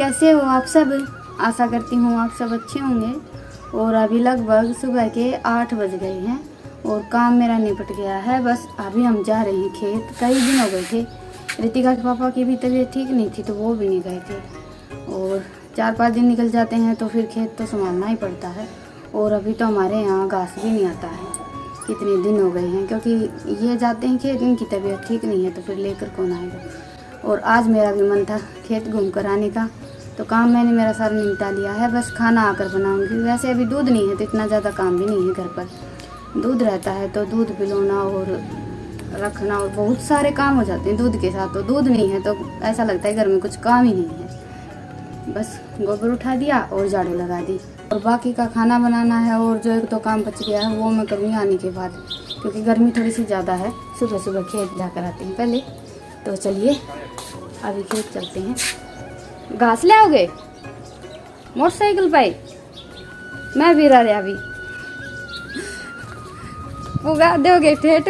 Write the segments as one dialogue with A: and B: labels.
A: कैसे हो आप सब? आशा करती हूँ आप सब अच्छे होंगे। और अभी लगभग सुबह के 8 बज गए हैं और काम मेरा निपट गया है। बस अभी हम जा रहे हैं खेत। कई दिन हो गए थे, रितिका के पापा की भी तबीयत ठीक नहीं थी तो वो भी नहीं गए थे। और 4-5 दिन निकल जाते हैं तो फिर खेत तो संभालना ही पड़ता है। और अभी तो हमारे यहाँ घास भी नहीं आता है, कितने दिन हो गए हैं, क्योंकि ये जाते हैं खेत, इनकी तबीयत ठीक नहीं है तो फिर लेकर कौन आएगा। और आज मेरा भी मन था खेत घूम कर आने का, तो काम मैंने मेरा सारा निपटा लिया है। बस खाना आकर बनाऊंगी। वैसे अभी दूध नहीं है तो इतना ज़्यादा काम भी नहीं है घर पर। दूध रहता है तो दूध पिलाना और रखना और बहुत सारे काम हो जाते हैं दूध के साथ। तो दूध नहीं है तो ऐसा लगता है घर में कुछ काम ही नहीं है। बस गोबर उठा दिया और झाड़ू लगा दी और बाकी का खाना बनाना है। और जो एक तो काम बच गया है वो मैं करूँगी आने के बाद, क्योंकि गर्मी थोड़ी सी ज़्यादा है। सुबह सुबह खेत जाकर आते हैं पहले। तो चलिए अभी खेत चलते हैं। घास ले आओगे मोटरसाइकिल पे? मैं भी रहा अभी उगा दोगे ठेठ।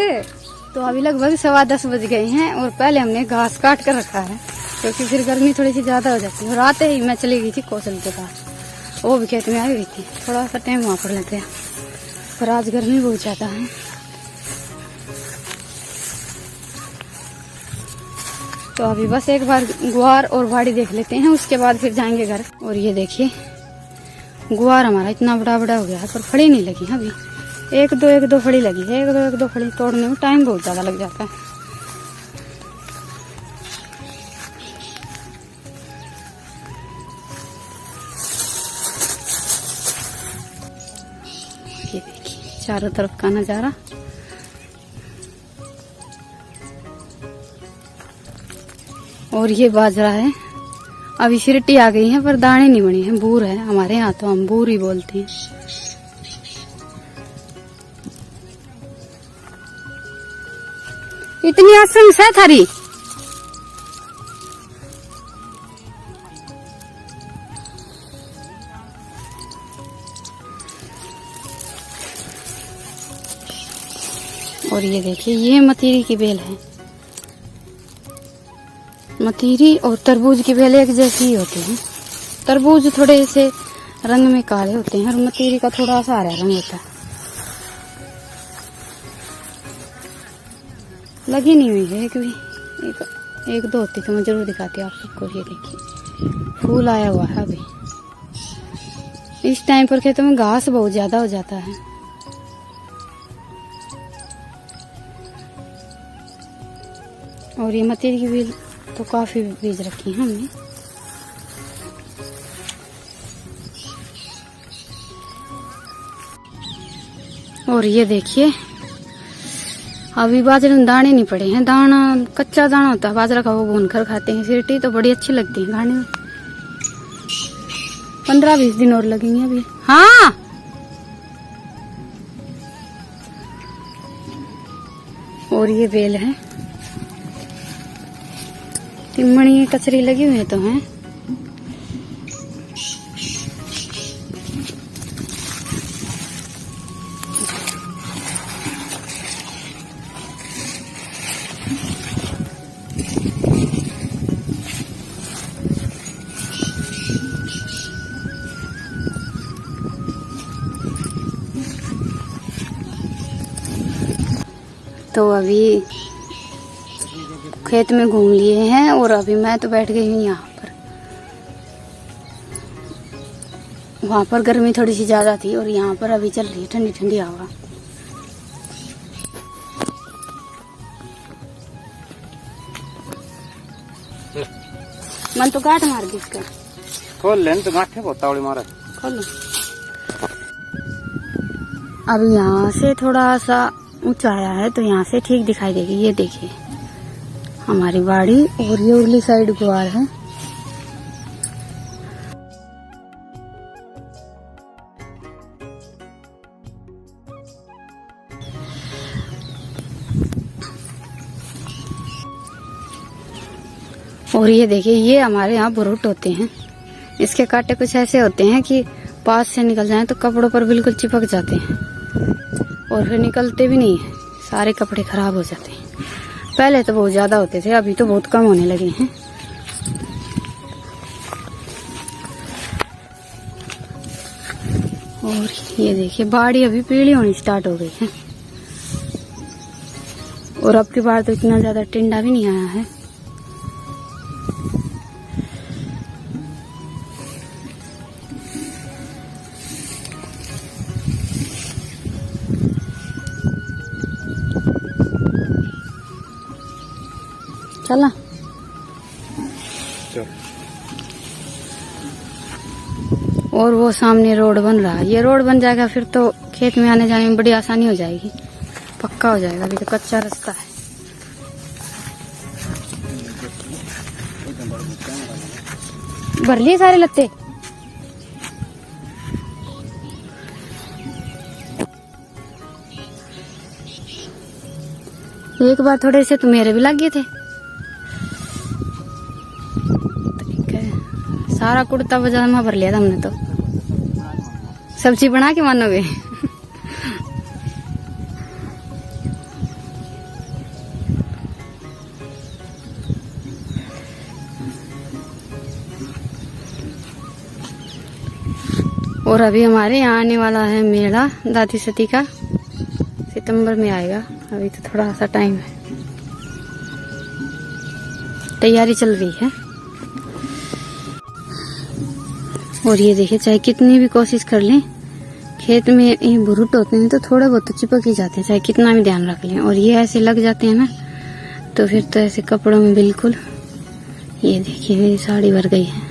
A: तो अभी लगभग 10:15 बज गए हैं और पहले हमने घास काट कर रखा है, क्योंकि फिर गर्मी थोड़ी सी ज़्यादा हो जाती है। और आते ही मैं चली गई थी कौशल के पास, वो भी खेत में आई हुई थी। थोड़ा सा टाइम वहाँ पर लग गया, पर आज गर्मी बहुत ज़्यादा है। तो अभी बस एक बार गुआर और बाड़ी देख लेते हैं, उसके बाद फिर जाएंगे घर। और ये देखिए गुआर हमारा इतना बड़ा बड़ा हो गया है पर फड़ी नहीं लगी अभी। एक दो फड़ी लगी है। एक दो फड़ी तोड़ने में टाइम बहुत ज़्यादा लग जाता है। ये देखिए चारों तरफ का नज़ारा। और ये बाजरा है, अभी सिरटी आ गई है पर दाने नहीं बनी हैं। बूर है हमारे यहाँ, तो हम बूर ही बोलते हैं। इतनी आसान है थारी। और ये देखिए ये मतीरी की बेल है। मतीरी और तरबूज की बेल एक जैसी ही होती है। तरबूज थोड़े से रंग में काले होते हैं और मतीरी का थोड़ा सा हरा रंग होता है। लगी नहीं हुई है एक भी। एक दो होती तो मैं जरूर दिखाती आप सबको। ये देखिए फूल आया हुआ है अभी। इस टाइम पर खेतों में घास बहुत ज्यादा हो जाता है। और ये मतीरी की बेल तो काफी बीज रखी है हमने। और ये देखिए अभी बाजरे में दाने नहीं पड़े हैं। दाना कच्चा दाना होता है बाजरा का, वो भून कर खाते हैं। सिरटी तो बड़ी अच्छी लगती है खाने में। 15-20 दिन और लगेंगे अभी। हाँ और ये बेल है। तिमड़ी कचरी लगी हुई है तो है। तो अभी खेत में घूम लिए हैं और अभी मैं तो बैठ गई हूँ यहाँ पर। वहाँ पर गर्मी थोड़ी सी ज़्यादा थी और यहाँ पर अभी चल रही है ठंडी ठंडी हवा। मन तो गांठ मार दी इसका।
B: खोल लेन तो गांठ है बहुत तावड़ी मारा।
A: खोलो। अभी यहाँ से थोड़ा सा ऊंचा आया है तो यहाँ से ठीक दिखाई देगी। ये देखिए हमारी बाड़ी और ये उरली साइड गुआर है। और ये देखिए ये हमारे यहाँ बुरुट होते हैं। इसके कांटे कुछ ऐसे होते हैं कि पास से निकल जाएं तो कपड़ों पर बिल्कुल चिपक जाते हैं और फिर निकलते भी नहीं है। सारे कपड़े खराब हो जाते हैं। पहले तो बहुत ज्यादा होते थे, अभी तो बहुत कम होने लगे हैं। और ये देखिए बाड़ी अभी पीली होनी स्टार्ट हो गई है। और अब की बार तो इतना ज्यादा टिंडा भी नहीं आया है। चला और वो सामने रोड बन रहा है। ये रोड बन जाएगा फिर तो खेत में आने जाने में बड़ी आसानी हो जाएगी, पक्का हो जाएगा। अभी तो कच्चा रास्ता है। भर लिए सारे लत्ते। एक बार थोड़े से तो मेरे भी लग गए थे। ठीक है, सारा कुर्ता पजामा भर लिया था हमने तो। सब्जी बना के मानोगे। और अभी हमारे यहाँ आने वाला है मेला दादी सती का, सितंबर में आएगा। अभी तो थोड़ा सा टाइम है, तैयारी चल रही है। और ये देखिए, चाहे कितनी भी कोशिश कर लें, खेत में ये भुरुट होते हैं तो थोड़े बहुत तो चिपक ही जाते हैं, चाहे कितना भी ध्यान रख लें। और ये ऐसे लग जाते हैं ना, तो फिर तो ऐसे कपड़ों में बिल्कुल। ये देखिए मेरी साड़ी भर गई है।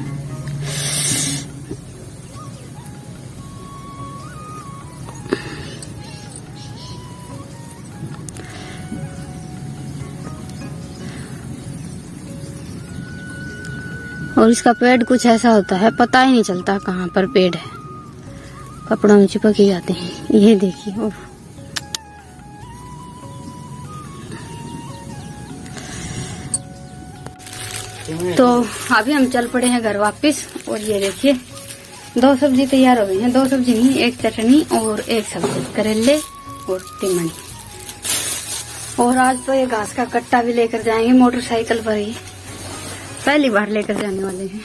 A: और इसका पेड़ कुछ ऐसा होता है, पता ही नहीं चलता कहाँ पर पेड़ है, कपड़ों में चिपक ही जाते हैं। ये देखिए, ओह तो अभी हम चल पड़े हैं घर वापस। और ये देखिए 2 सब्जी तैयार हो गई हैं। 2 सब्जी नहीं, 1 चटनी और 1 सब्जी, करेले और तिमड़ी। और आज तो ये घास का कट्टा भी लेकर जाएंगे मोटरसाइकिल पर ही, पहली बार लेकर जाने वाले हैं।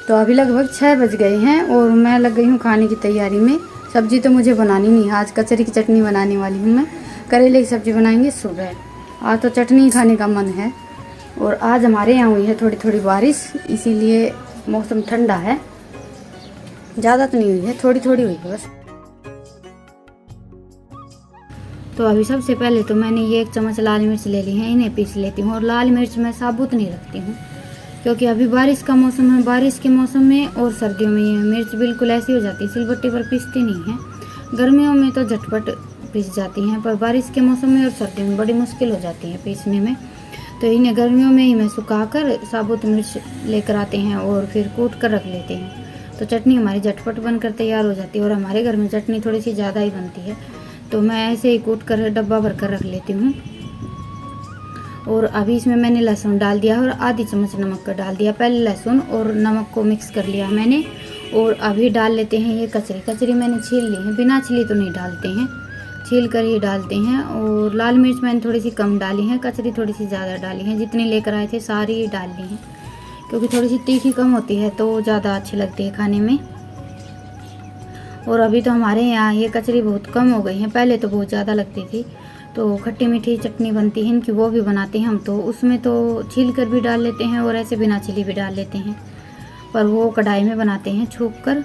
A: तो अभी लगभग 6 बज गए हैं और मैं लग गई हूँ खाने की तैयारी में। सब्जी तो मुझे बनानी नहीं है, आज कचरी की चटनी बनाने वाली हूँ मैं। करेले की सब्जी बनाएंगे सुबह। आज तो चटनी खाने का मन है। और आज हमारे यहाँ हुई है थोड़ी थोड़ी बारिश, इसीलिए मौसम ठंडा है। ज़्यादा तो नहीं हुई है, थोड़ी थोड़ी हुई है बस। तो अभी सबसे पहले तो मैंने ये 1 चम्मच लाल मिर्च ले ली है, इन्हें पीस लेती हूँ। और लाल मिर्च मैं साबुत नहीं रखती हूँ, क्योंकि अभी बारिश का मौसम है। बारिश के मौसम में और सर्दियों में ये मिर्च बिल्कुल ऐसी हो जाती है, सिलबट्टी पर पीसती नहीं है। गर्मियों में तो झटपट पीस जाती हैं, पर बारिश के मौसम में और सर्दियों में बड़ी मुश्किल हो जाती है पीसने में। तो इन्हें गर्मियों में ही मैं सुखाकर साबुत मिर्च लेकर आते हैं और फिर कूट कर रख लेते हैं। तो चटनी हमारी झटपट बनकर तैयार हो जाती है। और हमारे घर में चटनी थोड़ी सी ज़्यादा ही बनती है, तो मैं ऐसे ही कूट कर डब्बा भर कर रख लेती हूँ। और अभी इसमें मैंने लहसुन डाल दिया और आधी चम्मच नमक का डाल दिया। पहले लहसुन और नमक को मिक्स कर लिया मैंने। और अभी डाल लेते हैं ये कचरी। कचरी मैंने छील ली है, बिना छिली तो नहीं डालते हैं, छील कर ही डालते हैं। और लाल मिर्च मैंने थोड़ी सी कम डाली है, कचरी थोड़ी सी ज़्यादा डाली है। जितनी लेकर आए थे सारी ही डाल ली हैं, क्योंकि थोड़ी सी तीखी कम होती है तो ज़्यादा अच्छी लगती है खाने में। और अभी तो हमारे यहाँ ये कचरी बहुत कम हो गई है, पहले तो बहुत ज़्यादा लगती थी। तो खट्टी मीठी चटनी बनती है इनकी, वो भी बनाते हैं हम। तो उसमें तो छील कर भी डाल लेते हैं और ऐसे बिना छिली भी डाल लेते हैं, पर वो कढ़ाई में बनाते हैं छूक कर।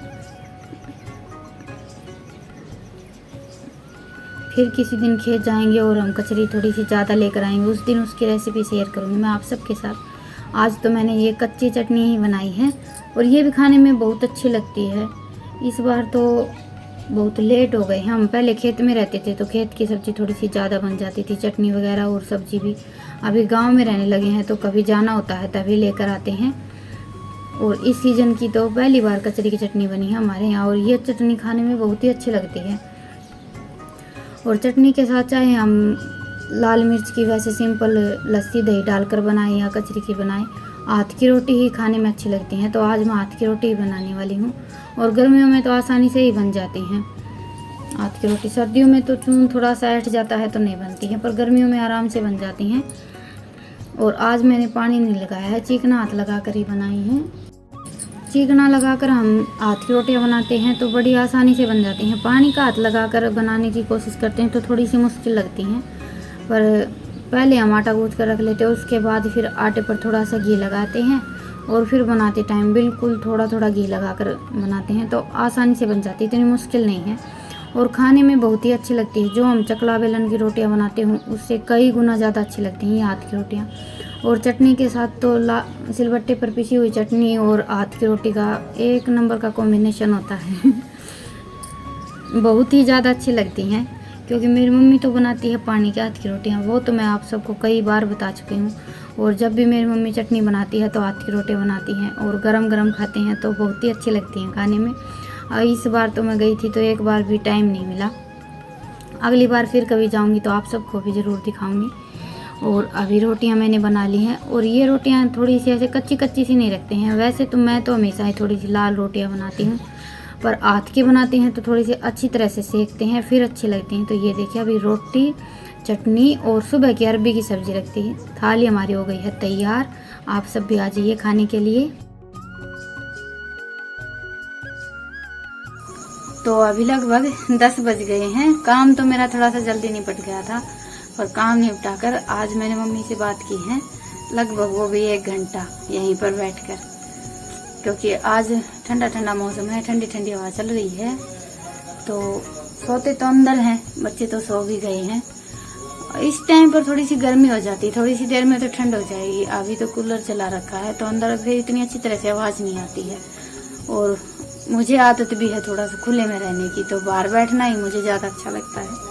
A: फिर किसी दिन खेत जाएंगे और हम कचरी थोड़ी सी ज़्यादा लेकर आएंगे, उस दिन उसकी रेसिपी शेयर करूँगी मैं आप सबके साथ। आज तो मैंने ये कच्ची चटनी ही बनाई है और ये भी खाने में बहुत अच्छी लगती है। इस बार तो बहुत लेट हो गए, हम पहले खेत में रहते थे तो खेत की सब्ज़ी थोड़ी सी ज़्यादा बन जाती थी, चटनी वगैरह और सब्ज़ी भी। अभी गांव में रहने लगे हैं तो कभी जाना होता है तभी लेकर आते हैं। और इस सीज़न की तो पहली बार कचरी की चटनी बनी है हमारे यहाँ, और ये चटनी खाने में बहुत ही अच्छी लगती है। और चटनी के साथ चाहे हम लाल मिर्च की वैसे सिंपल लस्सी दही डालकर बनाएं या कचरी की बनाएं, हाथ की रोटी ही खाने में अच्छी लगती हैं। तो आज मैं हाथ की रोटी ही बनाने वाली हूँ। और गर्मियों में तो आसानी से ही बन जाती हैं हाथ की रोटी। सर्दियों में तो चून थोड़ा सा ऐठ जाता है तो नहीं बनती है, पर गर्मियों में आराम से बन जाती हैं। और आज मैंने पानी नहीं लगाया है, चिकना हाथ लगा कर ही बनाई है। चिकना लगाकर हम हाथ की रोटियां बनाते हैं तो बड़ी आसानी से बन जाती हैं। पानी का हाथ लगाकर बनाने की कोशिश करते हैं तो थोड़ी सी मुश्किल लगती हैं। पर पहले हम आटा गूँथ कर रख लेते हैं, उसके बाद फिर आटे पर थोड़ा सा घी लगाते हैं और फिर बनाते टाइम बिल्कुल थोड़ा थोड़ा घी लगाकर बनाते हैं तो आसानी से बन जाती है, इतनी मुश्किल नहीं है और खाने में बहुत ही अच्छी लगती है। जो हम चकला बेलन की रोटियां बनाते हैं उससे कई गुना ज़्यादा अच्छी लगती हैं ये हाथ की रोटियां। और चटनी के साथ तो सिलबट्टे पर पिसी हुई चटनी और हाथ की रोटी का एक नंबर का कॉम्बिनेशन होता है। बहुत ही ज़्यादा अच्छी लगती हैं क्योंकि मेरी मम्मी तो बनाती है पानी के हाथ की रोटियां, वो तो मैं आप सबको कई बार बता चुकी हूँ। और जब भी मेरी मम्मी चटनी बनाती है तो हाथ की रोटियां बनाती हैं और गरम गरम खाते हैं तो बहुत ही अच्छी लगती हैं खाने में। इस बार तो मैं गई थी तो एक बार भी टाइम नहीं मिला, अगली बार फिर कभी जाऊंगी तो आप सबको भी ज़रूर दिखाऊंगी। और अभी रोटियां मैंने बना ली हैं और ये रोटियां थोड़ी सी ऐसे कच्ची कच्ची सी नहीं रखते हैं। वैसे तो मैं तो हमेशा ही थोड़ी सी लाल रोटियां बनाती हूँ, पर हाथ की बनाते हैं तो थोड़ी सी अच्छी तरह से सेकते हैं फिर अच्छी लगती हैं। तो ये देखिए अभी रोटी, चटनी और सुबह की अरबी की सब्ज़ी रखती है। थाली हमारी हो गई है तैयार, आप सब भी आ जाइए खाने के लिए। तो अभी लगभग 10 बज गए हैं। काम तो मेरा थोड़ा सा जल्दी निपट गया था और काम निपटाकर आज मैंने मम्मी से बात की है, लगभग वो भी 1 घंटा यहीं पर बैठकर, क्योंकि आज ठंडा ठंडा मौसम है, ठंडी ठंडी हवा चल रही है। तो सोते तो अंदर हैं, बच्चे तो सो भी गए हैं। इस टाइम पर थोड़ी सी गर्मी हो जाती है, थोड़ी सी देर में तो ठंड हो जाएगी। अभी तो कूलर चला रखा है तो अंदर फिर इतनी अच्छी तरह से आवाज़ नहीं आती है। और मुझे आदत भी है थोड़ा सा खुले में रहने की, तो बाहर बैठना ही मुझे ज़्यादा अच्छा लगता है।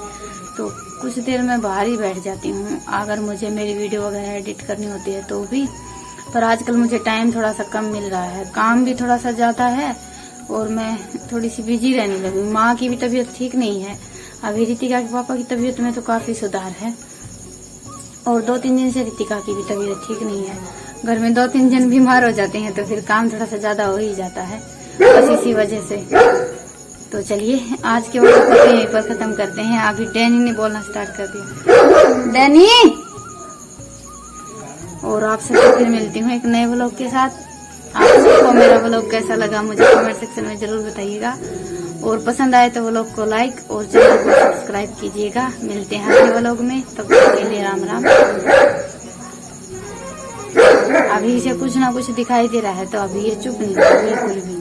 A: तो कुछ देर में बाहर ही बैठ जाती हूँ अगर मुझे मेरी वीडियो वगैरह एडिट करनी होती है तो भी। पर आजकल मुझे टाइम थोड़ा सा कम मिल रहा है, काम भी थोड़ा सा ज़्यादा है और मैं थोड़ी सी बिजी रहने लगी। माँ की भी तबीयत ठीक नहीं है, अभी रितिका के पापा की तबीयत में तो काफ़ी सुधार है और 2-3 दिन से रितिका की भी तबीयत ठीक नहीं है। घर में 2-3 जन बीमार हो जाते हैं तो फिर काम थोड़ा सा ज़्यादा हो ही जाता है, बस इसी वजह से। तो चलिए आज के व्लॉग को यहीं पर ख़त्म करते हैं। अभी डैनी ने बोलना स्टार्ट कर दिया, डैनी। और आप सबसे फिर मिलती हूँ एक नए व्लॉग के साथ। आप सबको मेरा व्लॉग कैसा लगा मुझे कमेंट सेक्शन में जरूर बताइएगा और पसंद आए तो व्लॉग को लाइक और चैनल को सब्सक्राइब कीजिएगा। मिलते हैं अगले व्लॉग में, तब तक के लिए राम राम। अभी इसे कुछ ना कुछ दिखाई दे रहा है तो अभी ये चुप नहीं है बिल्कुल भी।